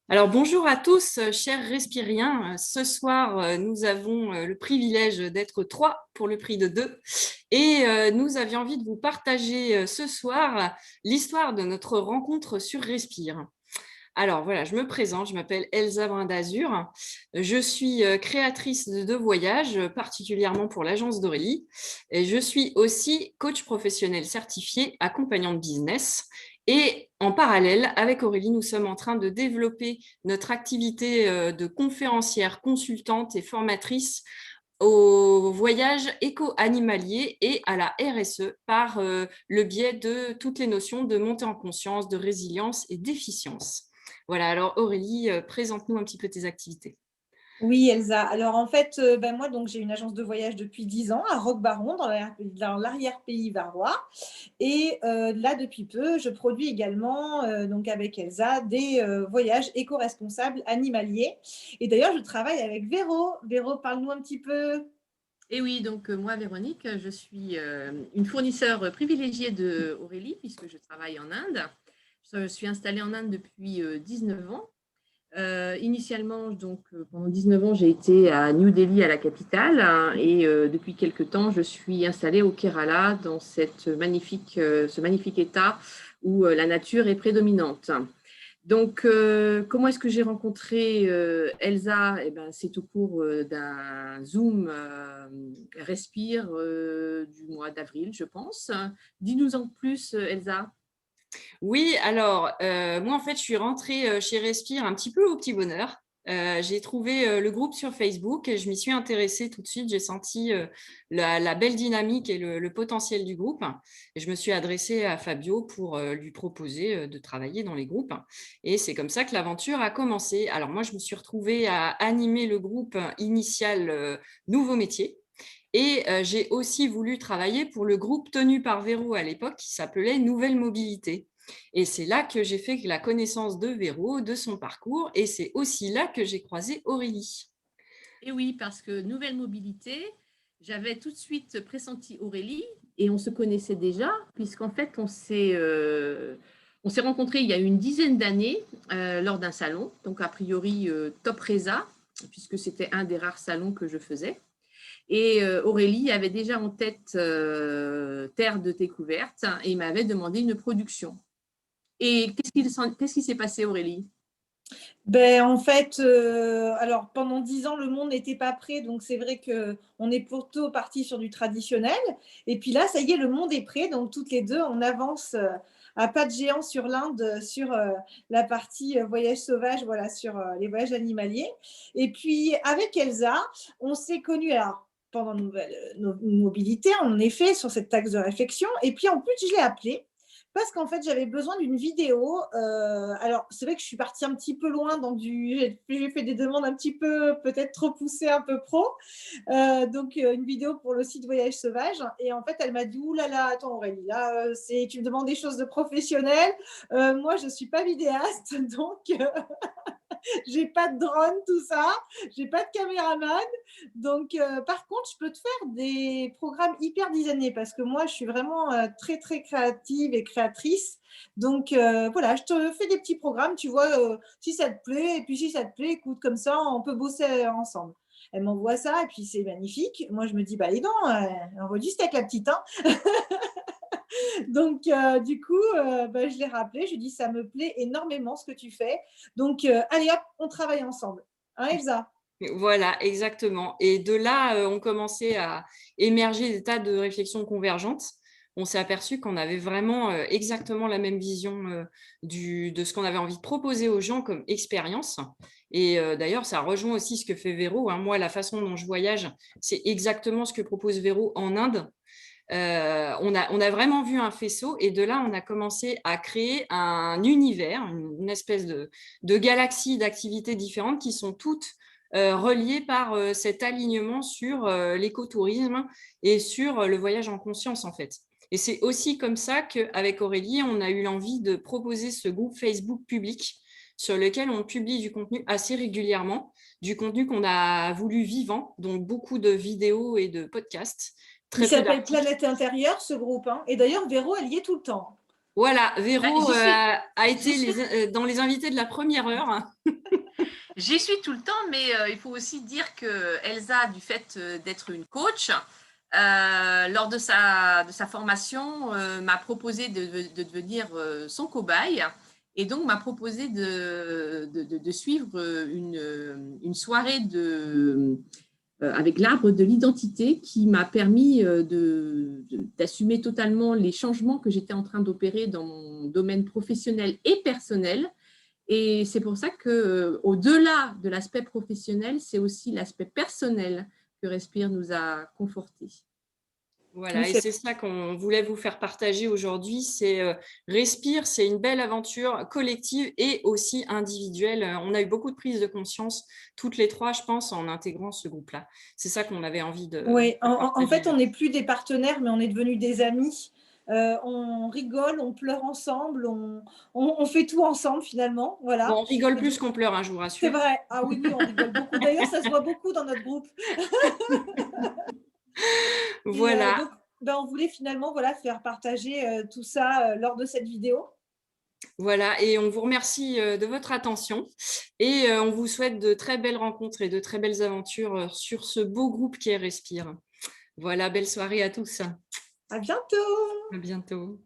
Alors bonjour à tous, chers Respiriens. Ce soir, nous avons le privilège d'être trois pour le prix de deux. Et nous avions envie de vous partager ce soir l'histoire de notre rencontre sur Respire. Alors voilà, je me présente, je m'appelle Elsa Brin d'Azur. Je suis créatrice de voyages, particulièrement pour l'agence d'Aurélie. Et je suis aussi coach professionnel certifié, accompagnant de business. Et en parallèle, avec Aurélie, nous sommes en train de développer notre activité de conférencière, consultante et formatrice au voyage éco-animalier et à la RSE par le biais de toutes les notions de montée en conscience, de résilience et d'efficience. Voilà, alors Aurélie, présente-nous un petit peu tes activités. Oui, Elsa. Alors en fait, moi donc j'ai une agence de voyage depuis 10 ans à Roquebaron dans l'arrière-pays varois et là depuis peu, je produis également, donc avec Elsa des, voyages éco-responsables animaliers et d'ailleurs je travaille avec Véro. Véro, parle-nous un petit peu. Et oui, donc moi, Véronique, je suis une fournisseur privilégiée de Aurélie puisque je travaille en Inde. Je suis installée en Inde depuis 19 ans. Initialement, donc pendant 19 ans, j'ai été à New Delhi, à la capitale, hein, et depuis quelques temps, je suis installée au Kerala, dans ce magnifique état où la nature est prédominante. Donc, comment est-ce que j'ai rencontré Elsa? Eh ben, c'est au cours d'un Zoom Respire du mois d'avril, je pense. Dis-nous en plus, Elsa. Oui, alors moi en fait je suis rentrée chez Respire un petit peu au petit bonheur. J'ai trouvé le groupe sur Facebook et je m'y suis intéressée tout de suite. J'ai senti la belle dynamique et le potentiel du groupe. Et je me suis adressée à Fabio pour lui proposer de travailler dans les groupes. Et c'est comme ça que l'aventure a commencé. Alors moi je me suis retrouvée à animer le groupe initial Nouveau Métier. Et j'ai aussi voulu travailler pour le groupe tenu par Véro à l'époque qui s'appelait Nouvelle Mobilité. Et c'est là que j'ai fait la connaissance de Véro, de son parcours, et c'est aussi là que j'ai croisé Aurélie. Et oui, parce que nouvelle mobilité, j'avais tout de suite pressenti Aurélie et on se connaissait déjà, puisqu'en fait, on s'est rencontrés il y a une dizaine d'années lors d'un salon, donc a priori Top Reza, puisque c'était un des rares salons que je faisais. Et Aurélie avait déjà en tête Terre de découverte et m'avait demandé une production. Et qu'est-ce qui s'est passé, Aurélie? Ben en fait, alors pendant 10 ans, le monde n'était pas prêt, donc c'est vrai qu'on est plutôt parti sur du traditionnel et puis là, ça y est, le monde est prêt, donc toutes les 2, on avance, à pas de géant sur l'Inde, sur, la partie, voyage sauvage, voilà, sur, les voyages animaliers et puis avec Elsa, on s'est connus alors pendant Nouvelle, Mobilité, en effet, sur cet axe de réflexion et puis en plus, je l'ai appelée parce qu'en fait, j'avais besoin d'une vidéo. Alors, c'est vrai que je suis partie un petit peu loin dans j'ai fait des demandes un petit peu peut-être trop poussées, un peu pro. Donc, une vidéo pour le site Voyage Sauvage. Et en fait, elle m'a dit, ouh là là, attends Aurélie, là, tu me demandes des choses de professionnel. Moi, je ne suis pas vidéaste, donc j'ai pas de drone, tout ça, j'ai pas de caméraman. Donc, par contre, je peux te faire des programmes hyper designés parce que moi, je suis vraiment très, très créative et créatrice. Donc, voilà, je te fais des petits programmes, tu vois, si ça te plaît. Et puis, si ça te plaît, écoute, comme ça, on peut bosser ensemble. Elle m'envoie ça et puis c'est magnifique. Moi, je me dis, bah, dis donc, elle envoie du steak, la petite, hein. Donc, du coup, bah, je l'ai rappelé, je lui ai dit, ça me plaît énormément ce que tu fais. Donc, allez hop, on travaille ensemble. Hein, Elsa? Voilà, exactement. Et de là, on commençait à émerger des tas de réflexions convergentes. On s'est aperçu qu'on avait vraiment exactement la même vision de ce qu'on avait envie de proposer aux gens comme expérience. Et d'ailleurs, ça rejoint aussi ce que fait Véro, hein. Moi, la façon dont je voyage, c'est exactement ce que propose Véro en Inde. On a vraiment vu un faisceau et de là, on a commencé à créer un univers, une espèce de galaxie d'activités différentes qui sont toutes reliées par cet alignement sur l'écotourisme et sur le voyage en conscience, en fait. Et c'est aussi comme ça qu'avec Aurélie, on a eu l'envie de proposer ce groupe Facebook public sur lequel on publie du contenu assez régulièrement, du contenu qu'on a voulu vivant, donc beaucoup de vidéos et de podcasts, Il très peu s'appelle d'articles. Planète Intérieure, ce groupe, hein. Et d'ailleurs, Véro, elle y est tout le temps. Voilà, Véro a été j'y suis. dans les invités de la première heure. J'y suis tout le temps, mais il faut aussi dire que Elsa, du fait d'être une coach, lors de sa formation, m'a proposé de devenir son cobaye et donc m'a proposé de suivre une soirée avec l'arbre de l'identité qui m'a permis d'assumer totalement les changements que j'étais en train d'opérer dans mon domaine professionnel et personnel. Et c'est pour ça qu'au-delà de l'aspect professionnel, c'est aussi l'aspect personnel que Respire nous a conforté. Voilà, et c'est ça qu'on voulait vous faire partager aujourd'hui, c'est Respire, c'est une belle aventure collective et aussi individuelle. On a eu beaucoup de prise de conscience, toutes les trois, je pense, en intégrant ce groupe-là. C'est ça qu'on avait envie de Oui, en fait, partager. on n'est plus des partenaires, mais on est devenus des amis. On rigole, on pleure ensemble, on fait tout ensemble finalement. Bon, Voilà. on rigole plus qu'on pleure, hein, je vous C'est rassure. vrai. Ah oui, oui, on rigole beaucoup. D'ailleurs, ça se voit beaucoup dans notre groupe. Et Voilà. donc, on voulait finalement voilà, faire partager tout ça lors de cette vidéo. Voilà, et on vous remercie de votre attention et on vous souhaite de très belles rencontres et de très belles aventures sur ce beau groupe qui est Respire. Voilà, belle soirée à tous. À bientôt. À bientôt.